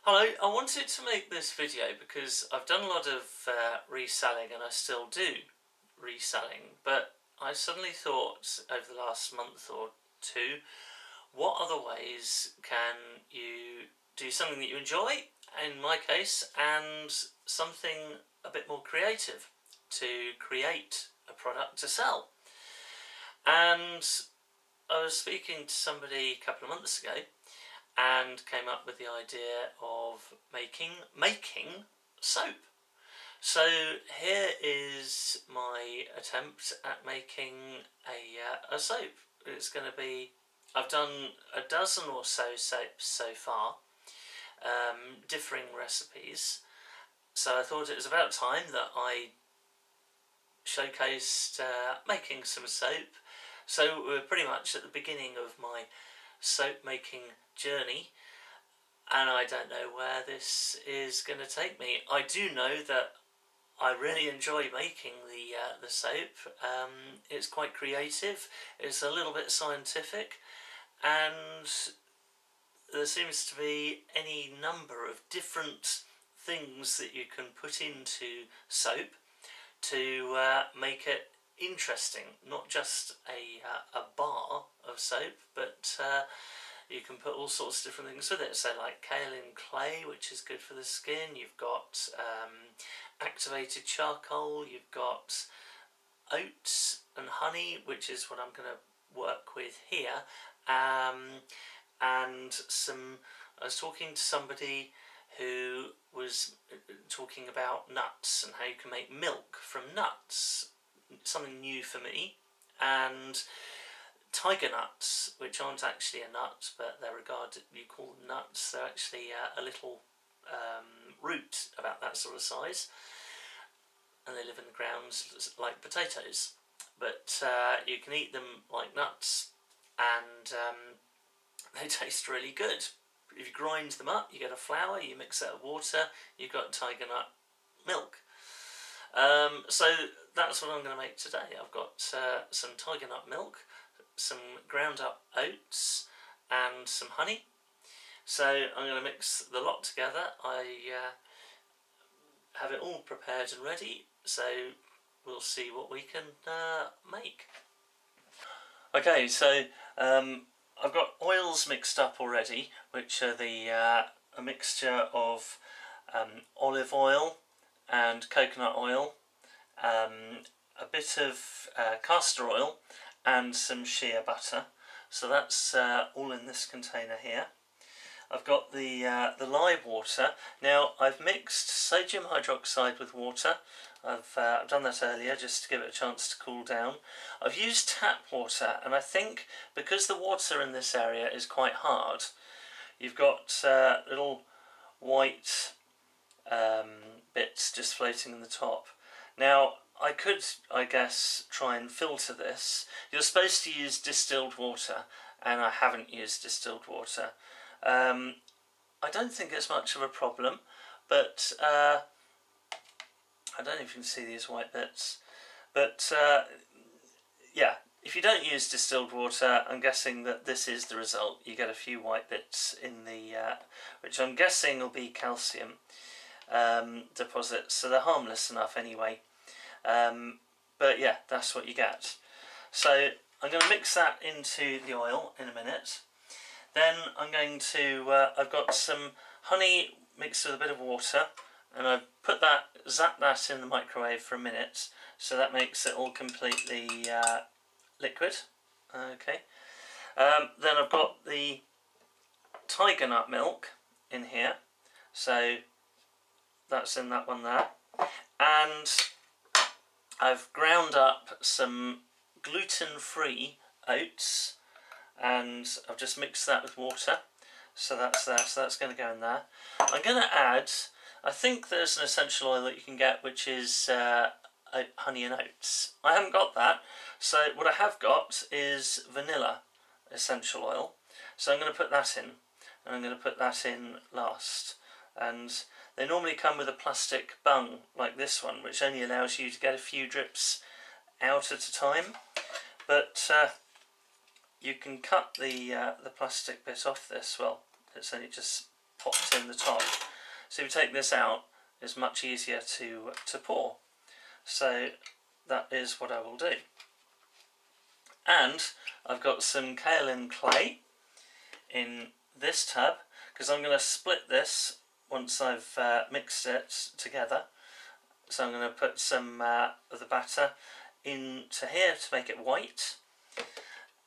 Hello, I wanted to make this video because I've done a lot of reselling and I still do reselling, but I suddenly thought over the last month or two, what other ways can you do something that you enjoy, in my case, and something a bit more creative to create a product to sell. And I was speaking to somebody a couple of months ago and came up with the idea of making soap. So here is my attempt at making a soap. It's going to be, I've done a dozen or so soaps so far, differing recipes. So I thought it was about time that I showcased making some soap. So we're pretty much at the beginning of my soap making journey, and I don't know where this is going to take me. I do know that I really enjoy making the soap. It's quite creative, it's a little bit scientific, and there seems to be any number of different things that you can put into soap to make it interesting. Not just a bar of soap, but you can put all sorts of different things with it. So like kaolin clay, which is good for the skin. You've got activated charcoal. You've got oats and honey, which is what I'm going to work with here. And some, I was talking to somebody who was talking about nuts and how you can make milk from nuts. Something new for me. And tiger nuts, which aren't actually a nut, but they're regarded, you call them nuts, they're actually a little root about that sort of size, and they live in the ground like potatoes, but you can eat them like nuts, and they taste really good. If you grind them up, you get a flour, you mix it with water, you've got tiger nut milk. So that's what I'm going to make today. I've got some tiger nut milk, some ground up oats and some honey. So I'm going to mix the lot together. I have it all prepared and ready, so we'll see what we can make. Okay, so I've got oils mixed up already, which are a mixture of olive oil and coconut oil, a bit of castor oil and some shea butter. So that's all in this container here. I've got the lye water. Now I've mixed sodium hydroxide with water. I've done that earlier just to give it a chance to cool down. I've used tap water, and I think because the water in this area is quite hard, you've got little white bits just floating in the top. Now I could, I guess, try and filter this. You're supposed to use distilled water, and I haven't used distilled water. I don't think it's much of a problem, but I don't know if you can see these white bits, but yeah, if you don't use distilled water, I'm guessing that this is the result. You get a few white bits in the, which I'm guessing will be calcium deposits, so they're harmless enough anyway. But yeah, that's what you get. So I'm going to mix that into the oil in a minute. Then I'm going to, I've got some honey mixed with a bit of water, and I've put that, zapped that in the microwave for a minute, so that makes it all completely liquid. Okay. Then I've got the tiger nut milk in here, so that's in that one there, and I've ground up some gluten-free oats, and I've just mixed that with water, so that's there, so that's going to go in there. I'm going to add, I think there's an essential oil that you can get which is honey and oats. I haven't got that, so what I have got is vanilla essential oil, so I'm going to put that in, and I'm going to put that in last. And they normally come with a plastic bung like this one, which only allows you to get a few drips out at a time, but you can cut the plastic bit off this. Well, it's only just popped in the top. So if you take this out, it's much easier to pour. So that is what I will do. And I've got some kaolin clay in this tub, because I'm going to split this once I've mixed it together. So I'm going to put some of the batter into here to make it white.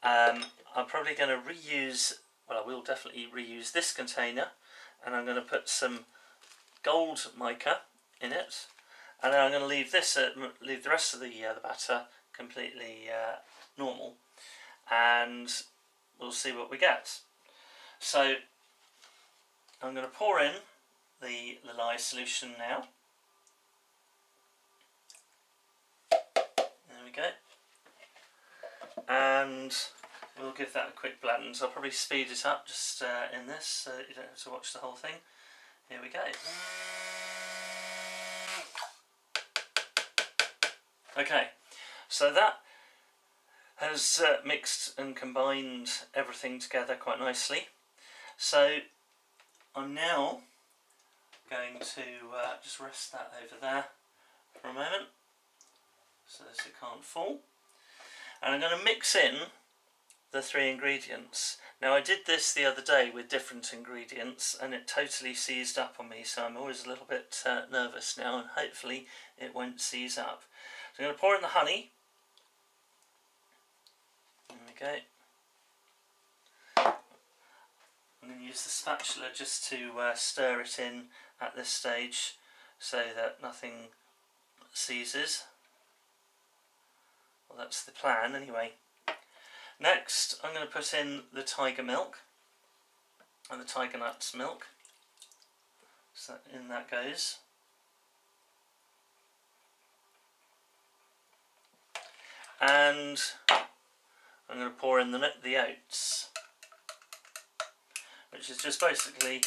I'm probably going to reuse, well, I will definitely reuse this container, and I'm going to put some gold mica in it, and then I'm going to leave this, leave the rest of the batter completely normal, and we'll see what we get. So I'm going to pour in the Lye solution now. There we go. And we'll give that a quick blend. I'll probably speed it up just in this so that you don't have to watch the whole thing. Here we go. Okay, so that has mixed and combined everything together quite nicely. So I'm now going to just rest that over there for a moment so that it can't fall. And I'm going to mix in the 3 ingredients. Now I did this the other day with different ingredients and it totally seized up on me, so I'm always a little bit nervous now, and hopefully it won't seize up. So I'm going to pour in the honey. There we go. I'm going to use the spatula just to stir it in at this stage so that nothing seizes. Well, that's the plan anyway. Next, I'm going to put in the tiger milk and the tiger nuts milk. So in that goes. And I'm going to pour in the oats, which is just basically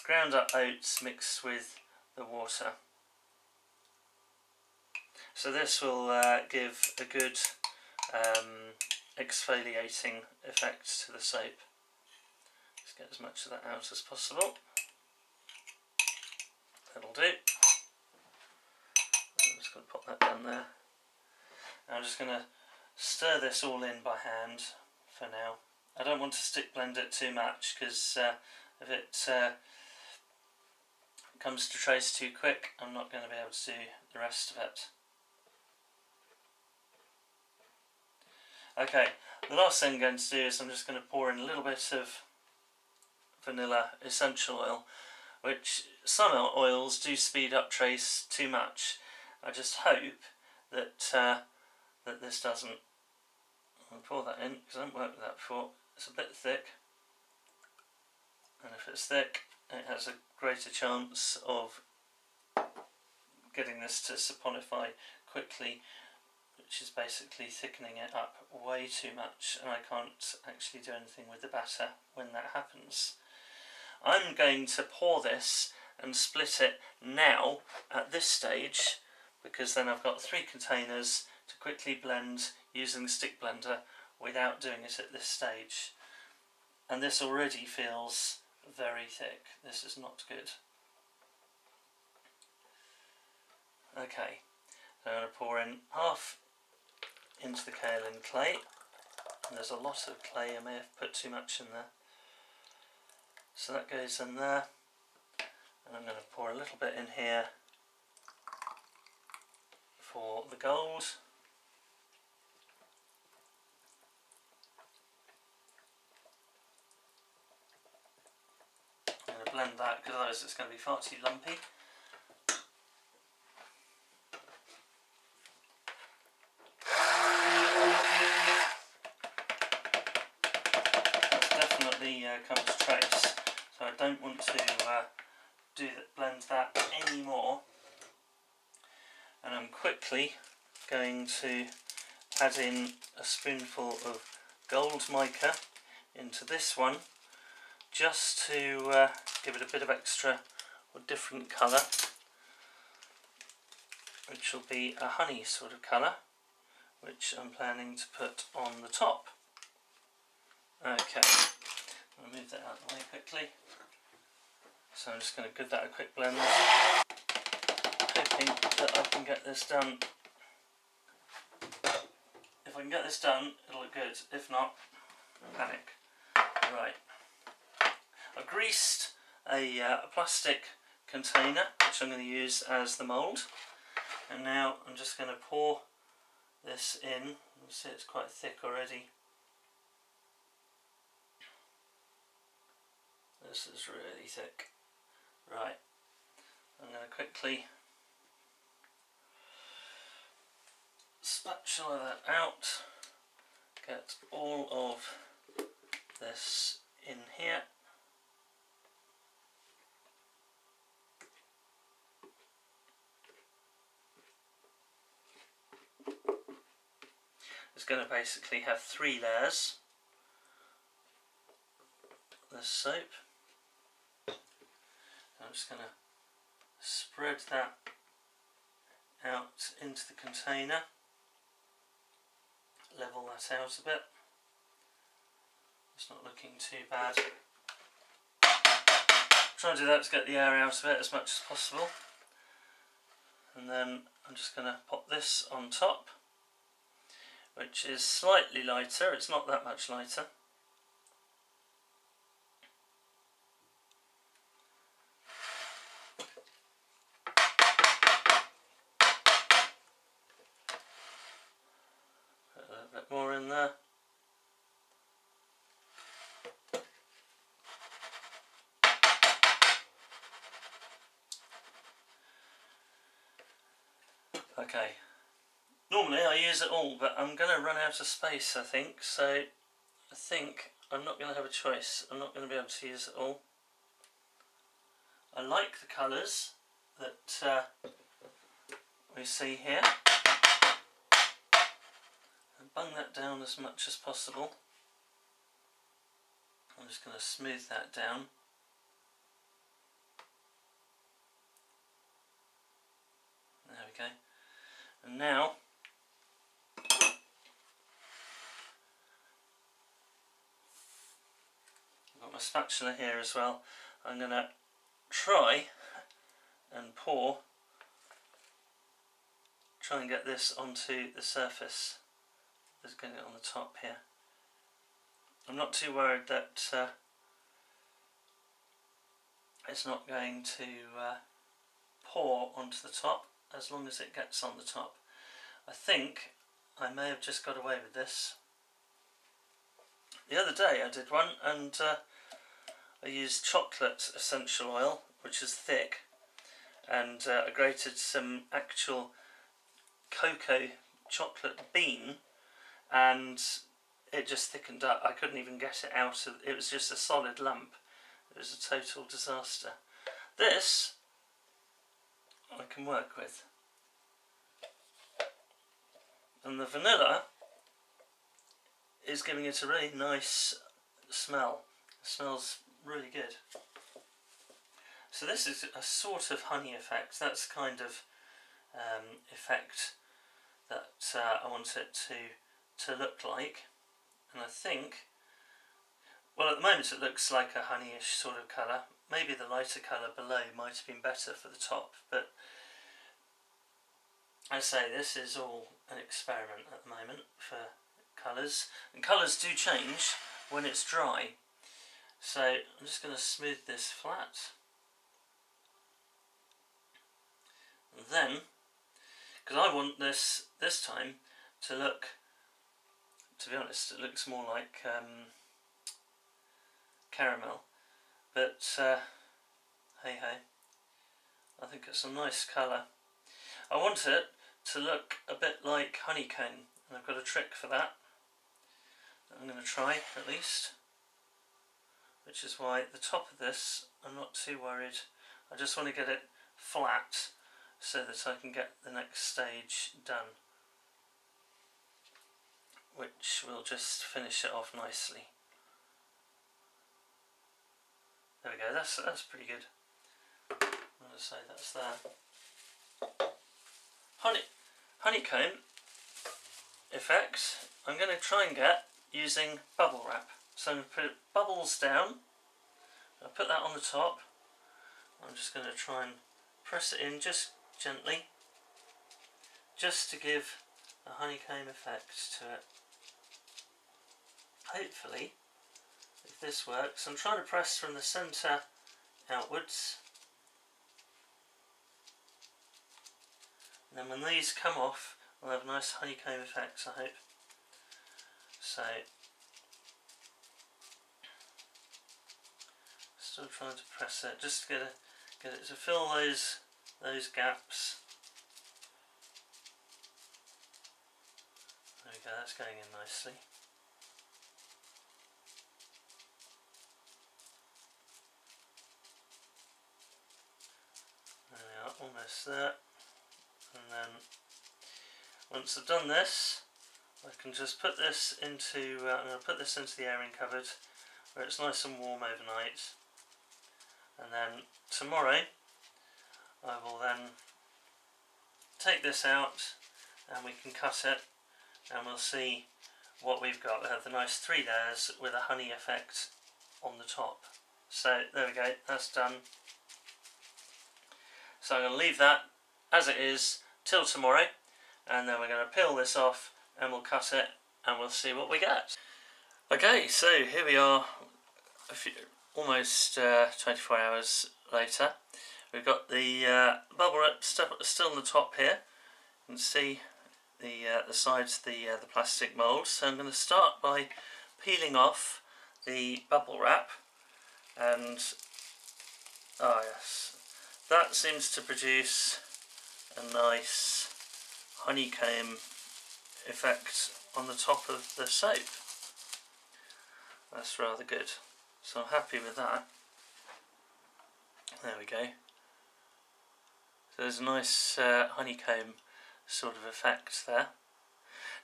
ground up oats mixed with the water. So this will give a good exfoliating effect to the soap. Let's get as much of that out as possible. That'll do. I'm just going to pop that down there. I'm just going to stir this all in by hand for now. I don't want to stick blend it too much, because if it comes to trace too quick, I'm not going to be able to do the rest of it. Okay, the last thing I'm going to do is I'm just going to pour in a little bit of vanilla essential oil, which some oils do speed up trace too much. I just hope that that this doesn't. I'll pour that in because I haven't worked with that before. It's a bit thick, and if it's thick, it has a greater chance of getting this to saponify quickly, which is basically thickening it up way too much, and I can't actually do anything with the batter when that happens. I'm going to pour this and split it now at this stage, because then I've got 3 containers to quickly blend using the stick blender without doing it at this stage. And this already feels very thick. This is not good. Okay, so I'm going to pour in half into the kaolin clay. And there's a lot of clay, I may have put too much in there. So that goes in there. And I'm going to pour a little bit in here for the gold. I'm going to blend that because otherwise it's going to be far too lumpy. Definitely comes trace, so I don't want to blend that anymore. And I'm quickly going to add in a spoonful of gold mica into this one, just to give it a bit of extra or different colour, which will be a honey sort of colour, which I'm planning to put on the top. Okay, I'll move that out of the way quickly. So I'm just going to give that a quick blend, hoping that I can get this done. If I can get this done, it'll look good. If not, panic. Right. I've greased a plastic container, which I'm going to use as the mould. And now I'm just going to pour this in. You see it's quite thick already. This is really thick. Right. I'm going to quickly spatula that out. Get all of this in here. It's going to basically have 3 layers, this soap. I'm just going to spread that out into the container, level that out a bit. It's not looking too bad. Try and do that to get the air out of it as much as possible. And then I'm just going to pop this on top, which is slightly lighter, it's not that much lighter. Put a little bit more in there. Okay. Normally I use it all, but I'm going to run out of space, I think, so I think I'm not going to have a choice. I'm not going to be able to use it all. I like the colours that we see here. And bung that down as much as possible. I'm just going to smooth that down. There we go. And now I've got my spatula here as well. I'm going to try and try and get this onto the surface. Just getting it on the top here. I'm not too worried that it's not going to pour onto the top, as long as it gets on the top. I think I may have just got away with this. The other day I did one, and I used chocolate essential oil, which is thick, and I grated some actual cocoa chocolate bean, and it just thickened up. I couldn't even get it out of it. Was just a solid lump. It was a total disaster. This I can work with, and the vanilla is giving it a really nice smell. It smells really good. So this is a sort of honey effect. That's kind of effect that I want it to look like. And I think, well, at the moment it looks like a honeyish sort of colour. Maybe the lighter colour below might have been better for the top, but I say this is all an experiment at the moment for colours, and colours do change when it's dry. So I'm just going to smooth this flat, and then, because I want this time to look, to be honest, it looks more like caramel, but hey ho, I think it's a nice colour. I want it to look a bit like honeycomb, and I've got a trick for that I'm going to try at least, which is why at the top of this I'm not too worried. I just want to get it flat so that I can get the next stage done, which will just finish it off nicely. There we go, that's pretty good. I'm going to say that's there. Honeycomb effect I'm going to try and get using bubble wrap. So I'm going to put bubbles down, I'll put that on the top, I'm just going to try and press it in just gently, just to give a honeycomb effect to it. Hopefully, if this works, I'm trying to press from the centre outwards, and then when these come off, we'll have a nice honeycomb effect, I hope. So, still trying to press it, just to get it to fill those gaps. There we go, that's going in nicely. There we are, almost there. And then once I've done this, I can just put this into, I'm going to put this into the airing cupboard where it's nice and warm overnight. And then tomorrow I will then take this out and we can cut it, and we'll see what we've got. We have the nice 3 layers with a honey effect on the top. So there we go, that's done. So I'm going to leave that as it is till tomorrow, and then we're going to peel this off and we'll cut it and we'll see what we get. Okay, so here we are, almost 24 hours later. We've got the bubble wrap still on the top here. You can see the sides of the plastic mould. So I'm going to start by peeling off the bubble wrap, and oh yes, that seems to produce a nice honeycomb effect on the top of the soap. That's rather good, so I'm happy with that. There we go. So there's a nice honeycomb sort of effect there.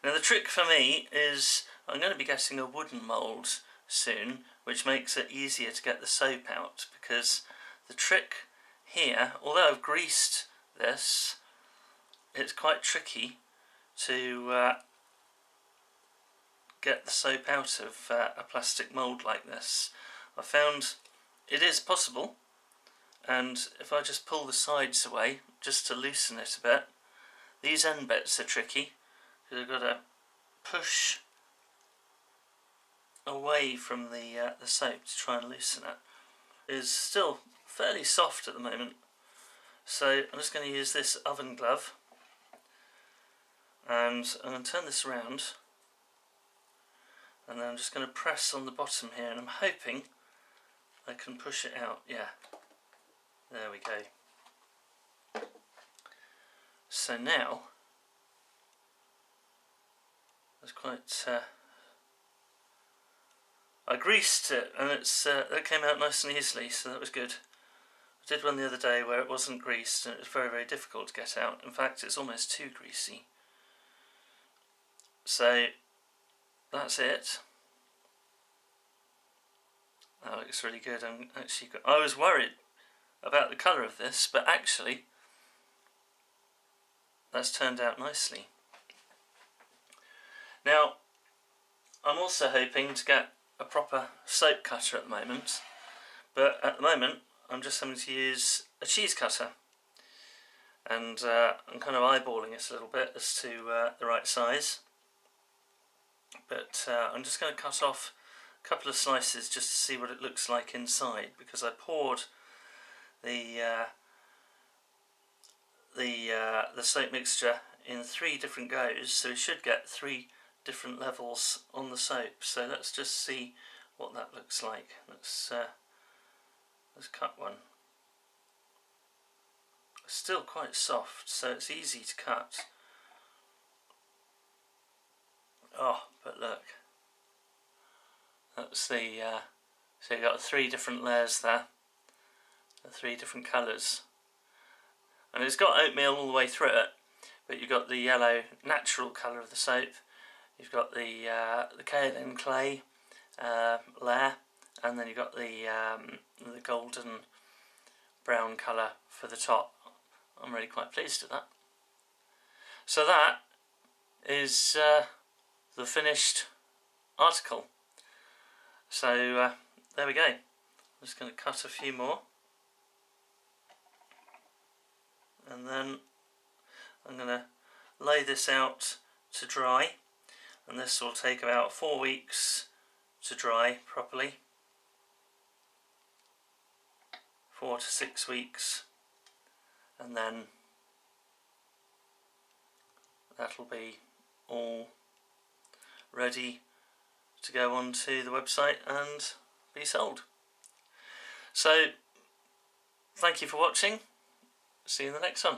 Now the trick for me is I'm going to be getting a wooden mould soon, which makes it easier to get the soap out, because the trick here, although I've greased this, it's quite tricky to get the soap out of a plastic mould like this. I found it is possible, and if I just pull the sides away just to loosen it a bit, these end bits are tricky because I've got to push away from the soap to try and loosen it. It is still fairly soft at the moment, so I'm just going to use this oven glove, and I'm going to turn this around, and then I'm just going to press on the bottom here, and I'm hoping I can push it out. Yeah, there we go. So now it's quite I greased it, and that came out nice and easily, so that was good. I did one the other day where it wasn't greased and it was very, very difficult to get out. In fact, it's almost too greasy. So that's it. That looks really good. I was worried about the colour of this, but actually that's turned out nicely. Now I'm also hoping to get a proper soap cutter at the moment, but at the moment I'm just having to use a cheese cutter, and I'm kind of eyeballing it a little bit as to the right size, but I'm just going to cut off a couple of slices just to see what it looks like inside, because I poured the soap mixture in 3 different goes, so we should get 3 different levels on the soap. So let's just see what that looks like. Let's cut one. It's still quite soft, so it's easy to cut. Oh, but look, that's the so you got 3 different layers there, 3 different colours, and it's got oatmeal all the way through it, but you've got the yellow natural colour of the soap. You've got the kaolin clay layer, and then you've got the golden brown colour for the top. I'm really quite pleased with that. So that is the finished article. So there we go. I'm just going to cut a few more. and then I'm going to lay this out to dry, and this will take about 4 weeks to dry properly. 4 to 6 weeks, and then that'll be all ready to go onto the website and be sold. So thank you for watching. See you in the next one.